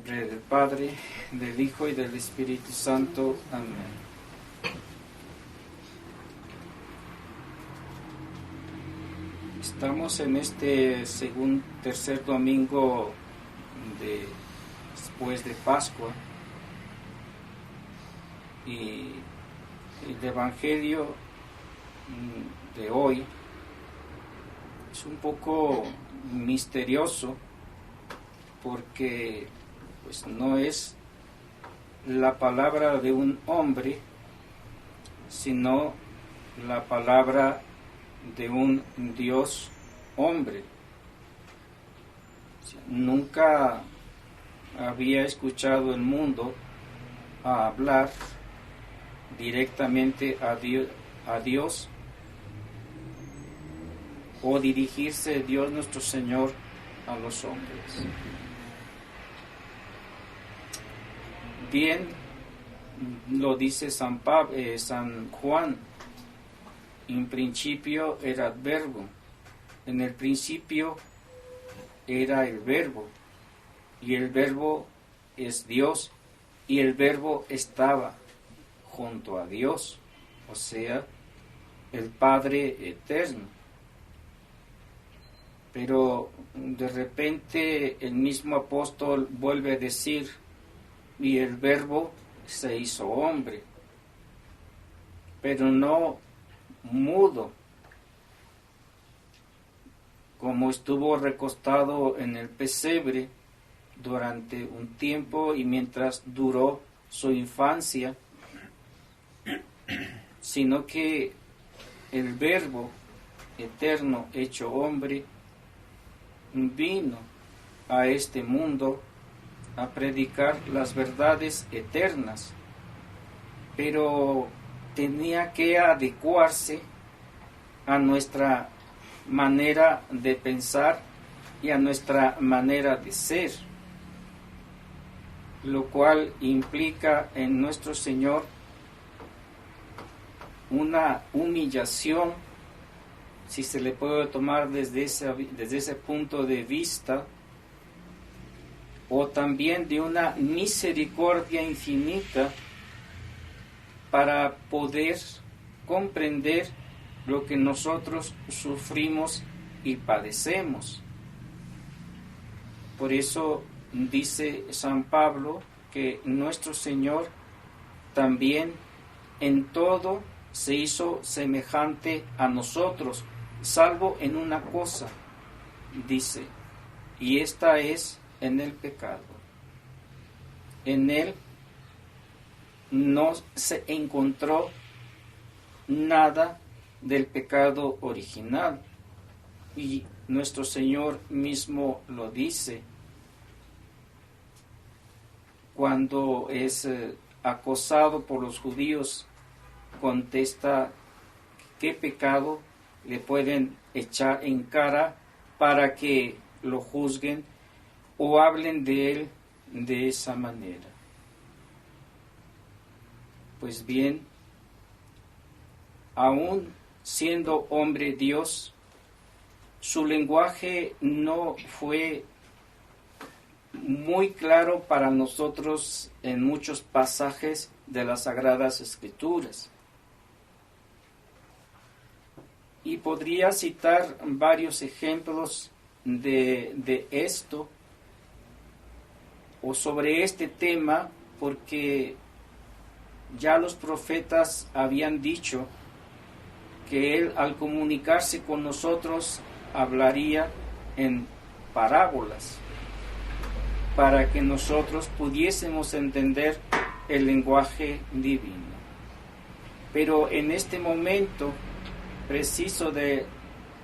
nombre del Padre, del Hijo y del Espíritu Santo. Amén. Estamos en este tercer domingo después de Pascua, y el Evangelio de hoy es un poco misterioso porque pues no es la palabra de un hombre, sino la palabra de un Dios hombre. Nunca había escuchado el mundo a hablar directamente a Dios o dirigirse Dios nuestro Señor a los hombres. Bien lo dice San Juan: en principio era el Verbo, en el principio era el Verbo, y el Verbo es Dios, y el Verbo estaba junto a Dios, o sea, el Padre eterno. Pero de repente el mismo apóstol vuelve a decir: y el Verbo se hizo hombre, pero no mudo, como estuvo recostado en el pesebre durante un tiempo y mientras duró su infancia, sino que el Verbo eterno hecho hombre vino a este mundo a predicar las verdades eternas, pero tenía que adecuarse a nuestra manera de pensar y a nuestra manera de ser, lo cual implica en nuestro Señor una humillación, si se le puede tomar desde ese punto de vista, o también de una misericordia infinita para poder comprender lo que nosotros sufrimos y padecemos. Por eso dice San Pablo que nuestro Señor también en todo se hizo semejante a nosotros, salvo en una cosa, dice, y esta es en el pecado. En él no se encontró nada del pecado original, y nuestro Señor mismo lo dice cuando es acosado por los judíos. Contesta: ¿qué pecado le pueden echar en cara para que lo juzguen o hablen de él de esa manera? Pues bien, aún siendo hombre Dios, su lenguaje no fue muy claro para nosotros en muchos pasajes de las Sagradas Escrituras. Y podría citar varios ejemplos de esto o sobre este tema, porque ya los profetas habían dicho que Él, al comunicarse con nosotros, hablaría en parábolas para que nosotros pudiésemos entender el lenguaje divino. Pero en este momento preciso de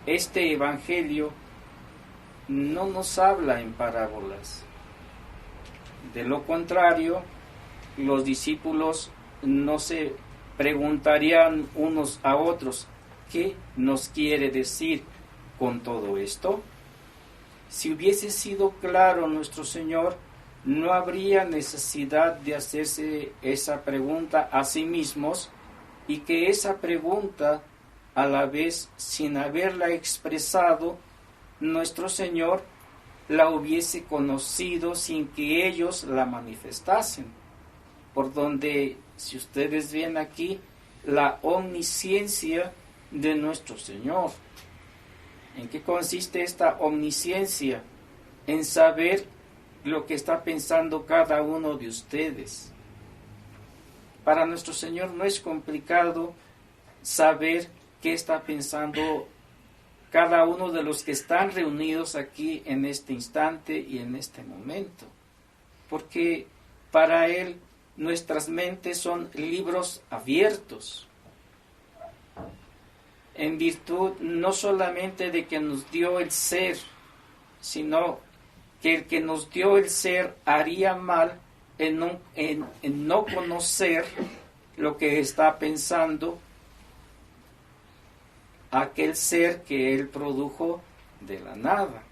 este Evangelio no nos habla en parábolas. De lo contrario, los discípulos no se preguntarían unos a otros: ¿qué nos quiere decir con todo esto? Si hubiese sido claro nuestro Señor, no habría necesidad de hacerse esa pregunta a sí mismos, y que esa pregunta, a la vez sin haberla expresado, nuestro Señor la hubiese conocido sin que ellos la manifestasen. Por donde, si ustedes ven aquí, la omnisciencia de nuestro Señor. ¿En qué consiste esta omnisciencia? En saber lo que está pensando cada uno de ustedes. Para nuestro Señor no es complicado saber qué está pensando cada uno de los que están reunidos aquí en este instante y en este momento. Porque para Él nuestras mentes son libros abiertos. En virtud no solamente de que nos dio el ser, sino que el que nos dio el ser haría mal en no conocer lo que está pensando aquel ser que Él produjo de la nada.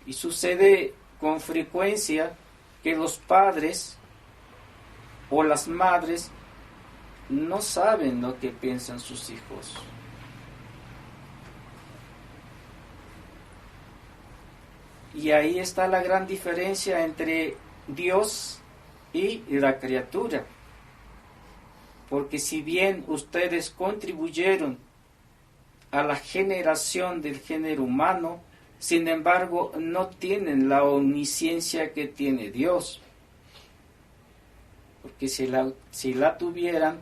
Y sucede con frecuencia que los padres o las madres no saben lo que piensan sus hijos. Y ahí está la gran diferencia entre Dios y la criatura. Porque si bien ustedes contribuyeron a la generación del género humano, sin embargo no tienen la omnisciencia que tiene Dios. Porque si la tuvieran,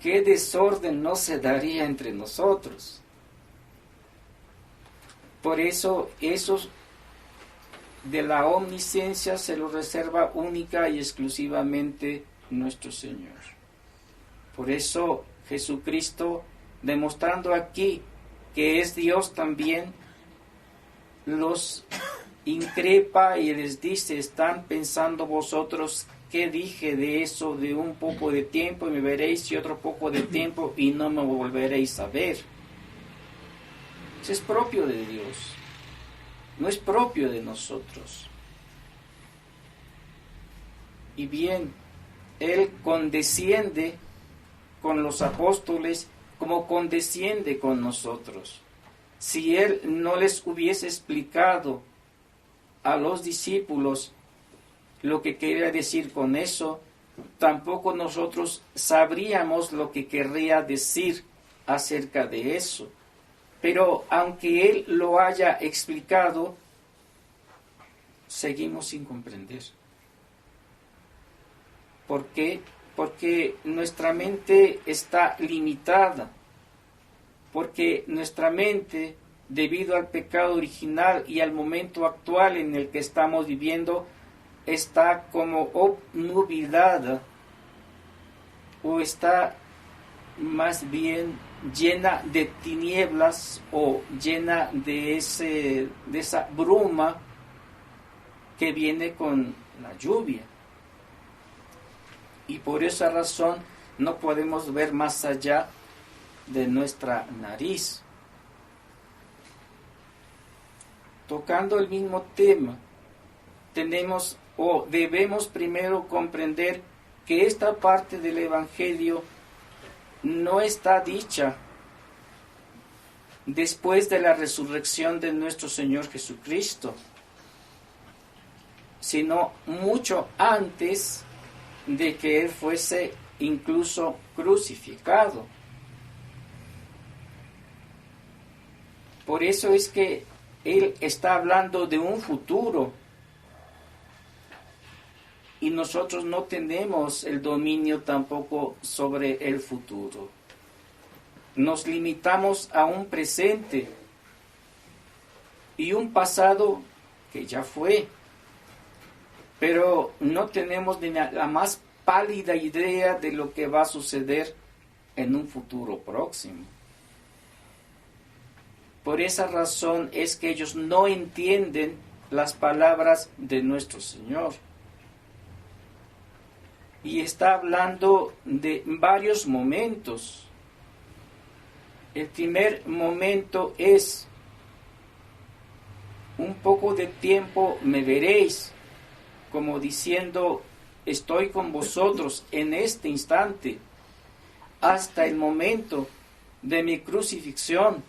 qué desorden no se daría entre nosotros. Por eso esos de la omnisciencia se lo reserva única y exclusivamente nuestro Señor. Por eso Jesucristo, demostrando aquí que es Dios también, los increpa y les dice: están pensando vosotros qué dije de eso de un poco de tiempo y me veréis, y otro poco de tiempo y no me volveréis a ver. Eso es propio de Dios. No es propio de nosotros. Y bien, Él condesciende con los apóstoles como condesciende con nosotros. Si Él no les hubiese explicado a los discípulos lo que quería decir con eso, tampoco nosotros sabríamos lo que querría decir acerca de eso. Pero aunque Él lo haya explicado, seguimos sin comprender. ¿Por qué? Porque nuestra mente está limitada. Porque nuestra mente, debido al pecado original y al momento actual en el que estamos viviendo, está como obnubilada, o está más bien llena de tinieblas, o llena de esa bruma que viene con la lluvia. Y por esa razón no podemos ver más allá de nuestra nariz. Tocando el mismo tema, debemos primero comprender que esta parte del Evangelio no está dicha después de la resurrección de nuestro Señor Jesucristo, sino mucho antes de que Él fuese incluso crucificado. Por eso es que Él está hablando de un futuro, y nosotros no tenemos el dominio tampoco sobre el futuro. Nos limitamos a un presente y un pasado que ya fue, pero no tenemos ni la más pálida idea de lo que va a suceder en un futuro próximo. Por esa razón es que ellos no entienden las palabras de nuestro Señor. Y está hablando de varios momentos. El primer momento es: un poco de tiempo me veréis, como diciendo, estoy con vosotros en este instante, hasta el momento de mi crucifixión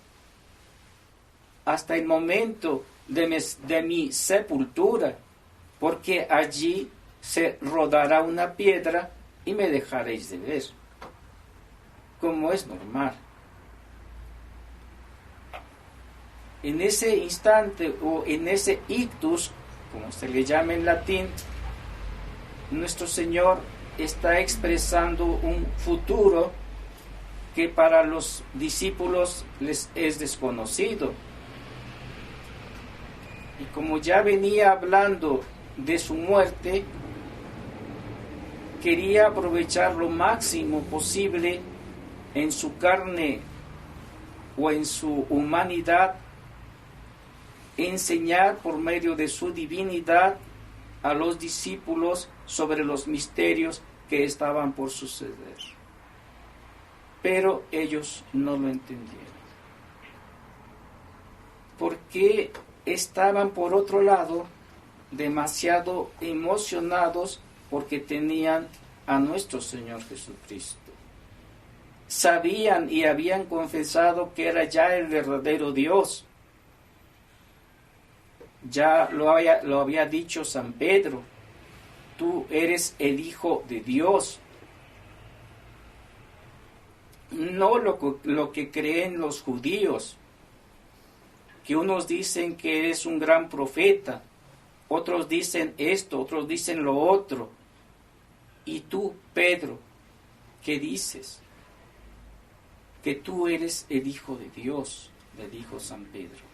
hasta el momento de mi sepultura, porque allí se rodará una piedra y me dejaréis de ver, como es normal. En ese instante o en ese ictus, como se le llama en latín, nuestro Señor está expresando un futuro que para los discípulos les es desconocido. Y como ya venía hablando de su muerte, quería aprovechar lo máximo posible en su carne o en su humanidad, enseñar por medio de su divinidad a los discípulos sobre los misterios que estaban por suceder. Pero ellos no lo entendieron. Porque estaban, por otro lado, demasiado emocionados porque tenían a nuestro Señor Jesucristo. Sabían y habían confesado que era ya el verdadero Dios. Ya lo había dicho San Pedro: tú eres el Hijo de Dios. No lo que creen los judíos, que unos dicen que eres un gran profeta, otros dicen esto, otros dicen lo otro. Y tú, Pedro, ¿qué dices? Que tú eres el Hijo de Dios, le dijo San Pedro.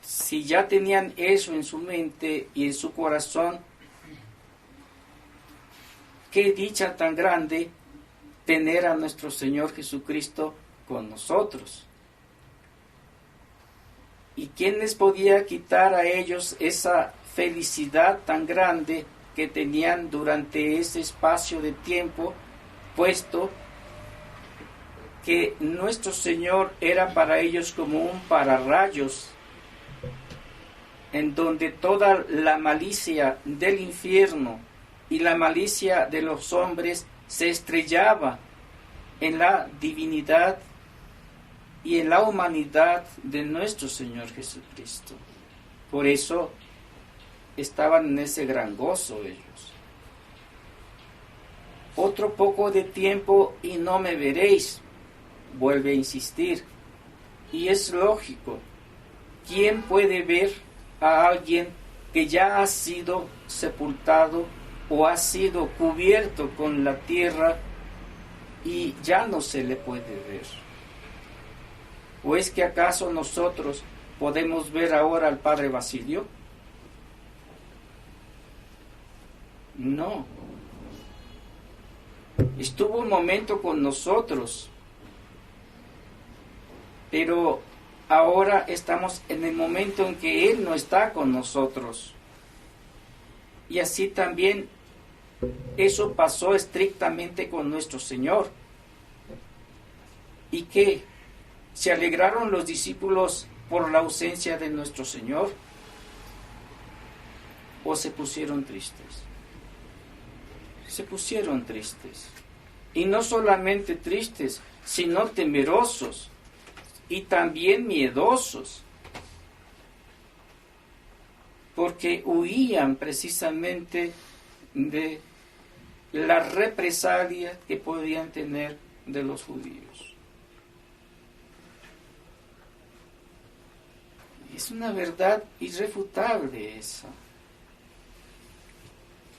Si ya tenían eso en su mente y en su corazón, qué dicha tan grande tener a nuestro Señor Jesucristo con nosotros. ¿Y quién les podía quitar a ellos esa felicidad tan grande que tenían durante ese espacio de tiempo, puesto que nuestro Señor era para ellos como un pararrayos, en donde toda la malicia del infierno y la malicia de los hombres se estrellaba en la divinidad y en la humanidad de nuestro Señor Jesucristo? Por eso estaban en ese gran gozo ellos. Otro poco de tiempo y no me veréis, vuelve a insistir. Y es lógico. ¿Quién puede ver a alguien que ya ha sido sepultado o ha sido cubierto con la tierra y ya no se le puede ver? ¿O es que acaso nosotros podemos ver ahora al Padre Basilio? No. Estuvo un momento con nosotros, pero ahora estamos en el momento en que Él no está con nosotros. Y así también eso pasó estrictamente con nuestro Señor. ¿Y qué? ¿Se alegraron los discípulos por la ausencia de nuestro Señor? ¿O se pusieron tristes? Se pusieron tristes. Y no solamente tristes, sino temerosos y también miedosos, porque huían precisamente de la represalia que podían tener de los judíos. Es una verdad irrefutable esa.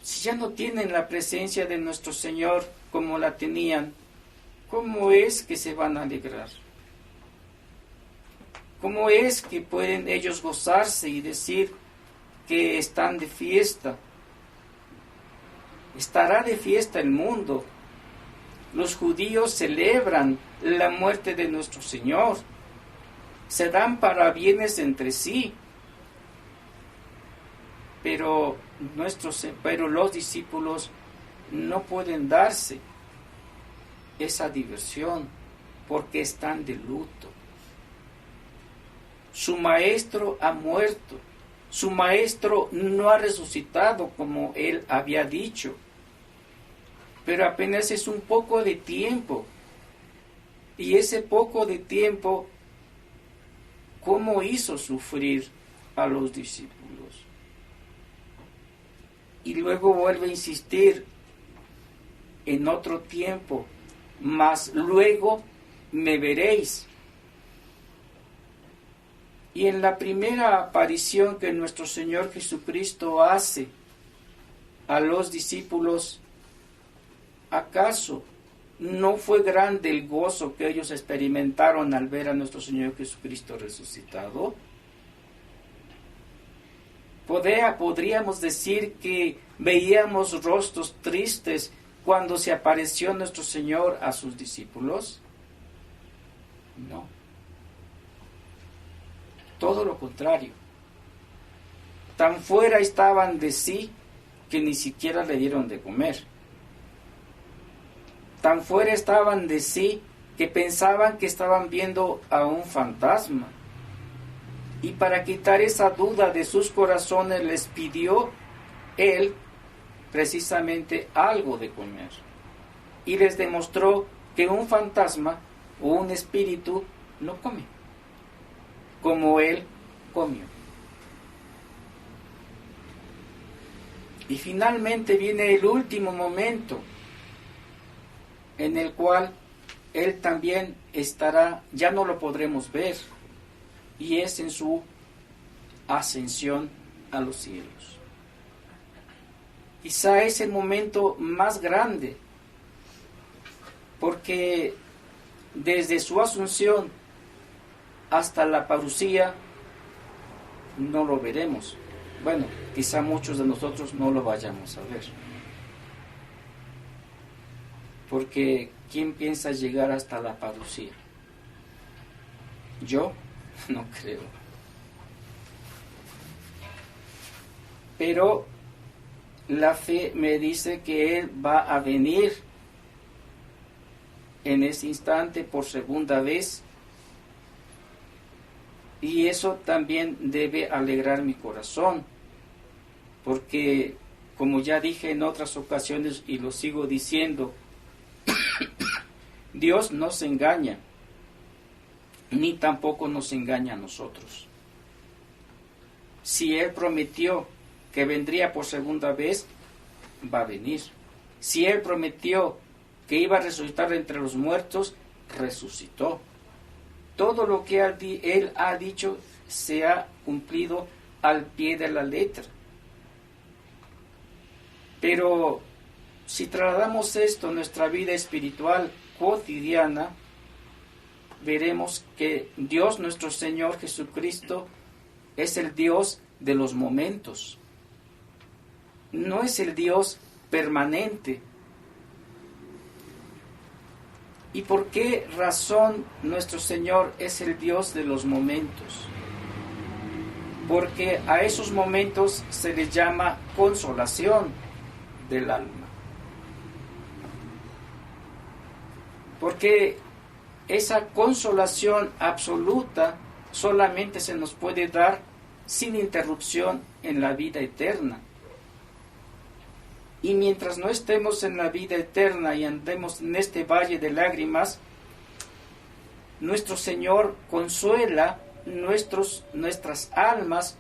Si ya no tienen la presencia de nuestro Señor como la tenían, ¿cómo es que se van a alegrar? ¿Cómo es que pueden ellos gozarse y decir que están de fiesta? Estará de fiesta el mundo. Los judíos celebran la muerte de nuestro Señor. Se dan parabienes entre sí. Pero los discípulos no pueden darse esa diversión porque están de luto. Su maestro ha muerto. Su maestro no ha resucitado como él había dicho. Pero apenas es un poco de tiempo. Y ese poco de tiempo, ¿cómo hizo sufrir a los discípulos? Y luego vuelve a insistir en otro tiempo, mas luego me veréis. Y en la primera aparición que nuestro Señor Jesucristo hace a los discípulos, ¿acaso no fue grande el gozo que ellos experimentaron al ver a nuestro Señor Jesucristo resucitado? Podríamos decir que veíamos rostros tristes cuando se apareció nuestro Señor a sus discípulos. No. Todo lo contrario. Tan fuera estaban de sí que ni siquiera le dieron de comer. Tan fuera estaban de sí que pensaban que estaban viendo a un fantasma. Y para quitar esa duda de sus corazones les pidió Él precisamente algo de comer. Y les demostró que un fantasma o un espíritu no come, como Él comió. Y finalmente viene el último momento en el cual Él también estará, ya no lo podremos ver, y es en su ascensión a los cielos. Quizá es el momento más grande, porque desde su asunción hasta la parucía no lo veremos. Bueno, quizá muchos de nosotros no lo vayamos a ver. Porque ¿quién piensa llegar hasta la parucía? Yo no creo. Pero la fe me dice que Él va a venir en ese instante por segunda vez. Y eso también debe alegrar mi corazón. Porque, como ya dije en otras ocasiones y lo sigo diciendo, Dios no se engaña, ni tampoco nos engaña a nosotros. Si Él prometió que vendría por segunda vez, va a venir. Si Él prometió que iba a resucitar entre los muertos, resucitó. Todo lo que Él ha dicho se ha cumplido al pie de la letra. Pero si trasladamos esto a nuestra vida espiritual cotidiana, veremos que Dios nuestro Señor Jesucristo es el Dios de los momentos. No es el Dios permanente. ¿Y por qué razón nuestro Señor es el Dios de los momentos? Porque a esos momentos se les llama consolación del alma. Porque esa consolación absoluta solamente se nos puede dar sin interrupción en la vida eterna. Y mientras no estemos en la vida eterna y andemos en este valle de lágrimas, nuestro Señor consuela nuestras almas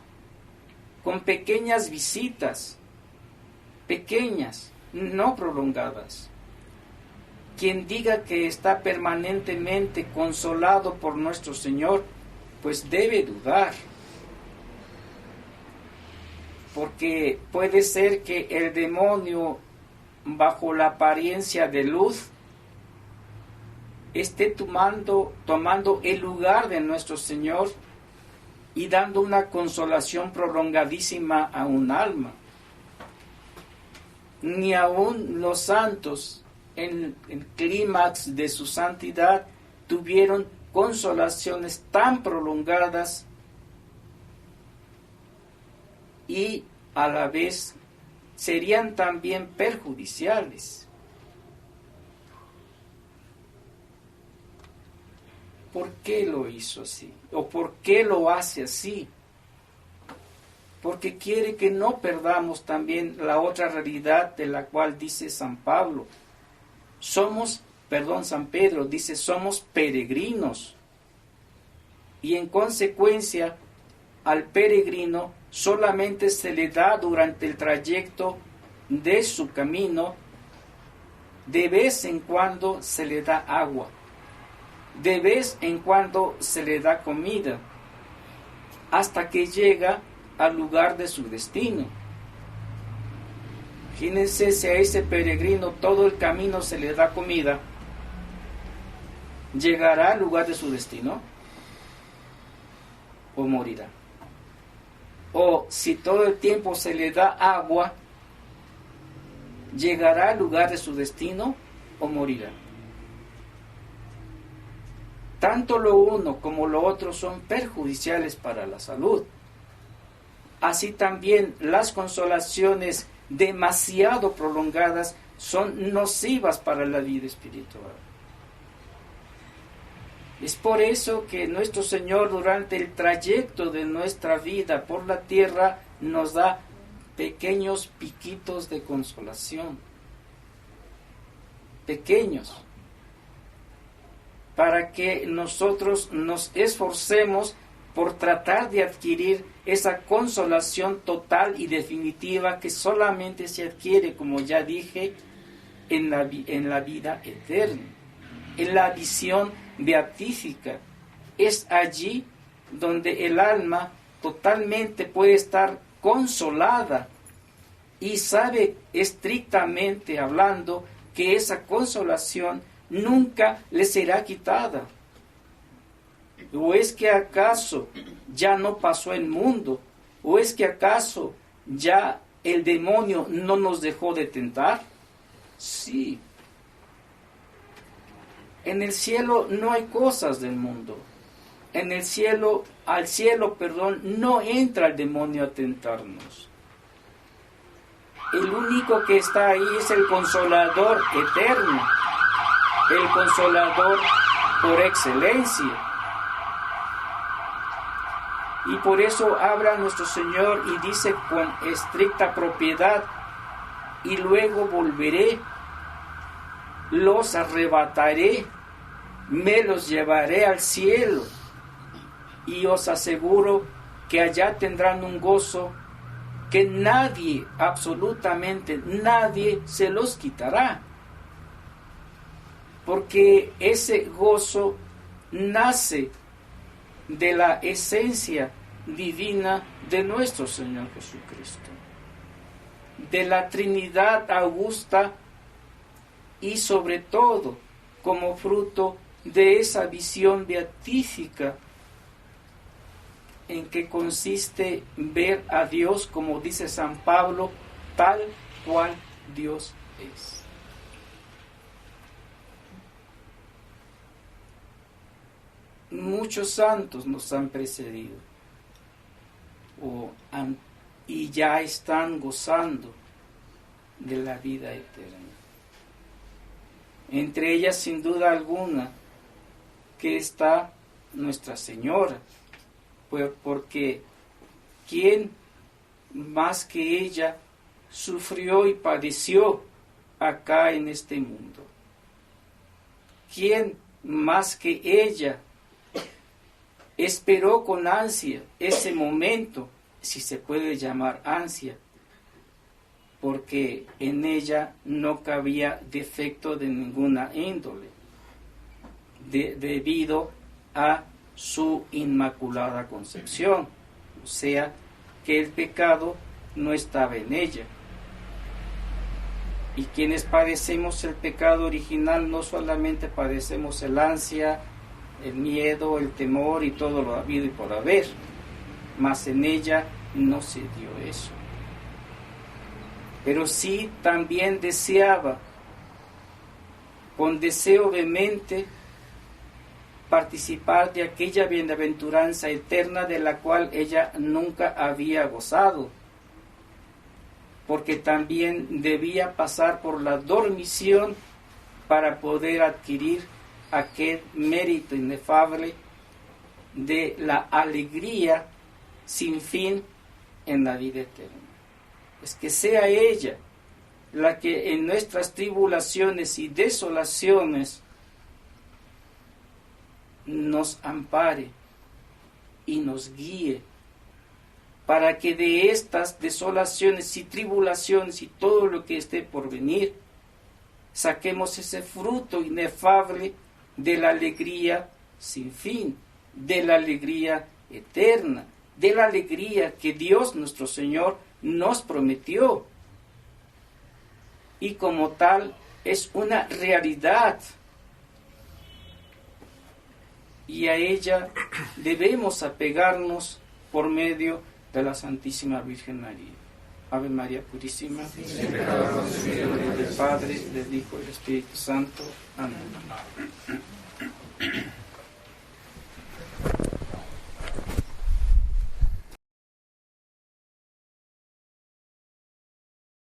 con pequeñas visitas, pequeñas, no prolongadas. Quien diga que está permanentemente consolado por nuestro Señor, pues debe dudar. Porque puede ser que el demonio, bajo la apariencia de luz, esté tomando el lugar de nuestro Señor y dando una consolación prolongadísima a un alma. Ni aun los santos, en el clímax de su santidad, tuvieron consolaciones tan prolongadas y a la vez serían también perjudiciales. ¿Por qué lo hizo así? ¿O por qué lo hace así? Porque quiere que no perdamos también la otra realidad de la cual dice San Pablo. Somos San Pedro dice, somos peregrinos. Y en consecuencia, al peregrino solamente se le da durante el trayecto de su camino, de vez en cuando se le da agua, de vez en cuando se le da comida, hasta que llega al lugar de su destino. Imagínense si a ese peregrino todo el camino se le da comida, ¿llegará al lugar de su destino o morirá? O si todo el tiempo se le da agua, ¿llegará al lugar de su destino o morirá? Tanto lo uno como lo otro son perjudiciales para la salud. Así también las consolaciones demasiado prolongadas son nocivas para la vida espiritual. Es por eso que nuestro Señor durante el trayecto de nuestra vida por la tierra nos da pequeños piquitos de consolación. Pequeños. Para que nosotros nos esforcemos por tratar de adquirir esa consolación total y definitiva que solamente se adquiere, como ya dije, en la vida eterna, en la visión beatífica. Es allí donde el alma totalmente puede estar consolada y sabe estrictamente hablando que esa consolación nunca le será quitada. ¿O es que acaso ya no pasó el mundo? ¿O es que acaso ya el demonio no nos dejó de tentar? Sí. En el cielo no hay cosas del mundo. En el cielo, no entra el demonio a tentarnos. El único que está ahí es el Consolador eterno, el Consolador por excelencia. Y por eso habla nuestro Señor y dice con estricta propiedad, y luego volveré, los arrebataré, me los llevaré al cielo, y os aseguro que allá tendrán un gozo que nadie, absolutamente nadie, se los quitará. Porque ese gozo nace de la esencia divina de nuestro Señor Jesucristo, de la Trinidad augusta y sobre todo como fruto de esa visión beatífica en que consiste ver a Dios, como dice San Pablo, tal cual Dios es. Muchos santos nos han precedido y ya están gozando de la vida eterna. Entre ellas, sin duda alguna, que está Nuestra Señora, porque ¿quién más que ella sufrió y padeció acá en este mundo? ¿Quién más que ella esperó con ansia ese momento, si se puede llamar ansia, porque en ella no cabía defecto de ninguna índole, debido a su inmaculada concepción, o sea, que el pecado no estaba en ella. Y quienes padecemos el pecado original no solamente padecemos el ansia, el miedo, el temor y todo lo habido y por haber, mas en ella no se dio eso. Pero sí también deseaba, con deseo vehemente, participar de aquella bienaventuranza eterna de la cual ella nunca había gozado, porque también debía pasar por la dormición para poder adquirir aquel mérito inefable de la alegría sin fin en la vida eterna. Es que sea ella la que en nuestras tribulaciones y desolaciones nos ampare y nos guíe, para que de estas desolaciones y tribulaciones y todo lo que esté por venir, saquemos ese fruto inefable de la alegría sin fin, de la alegría eterna, de la alegría que Dios nuestro Señor nos prometió. Y como tal es una realidad. Y a ella debemos apegarnos por medio de la Santísima Virgen María. Ave María Purísima, sin pecado concebido, del Padre, del Hijo y del Espíritu Santo. Amén.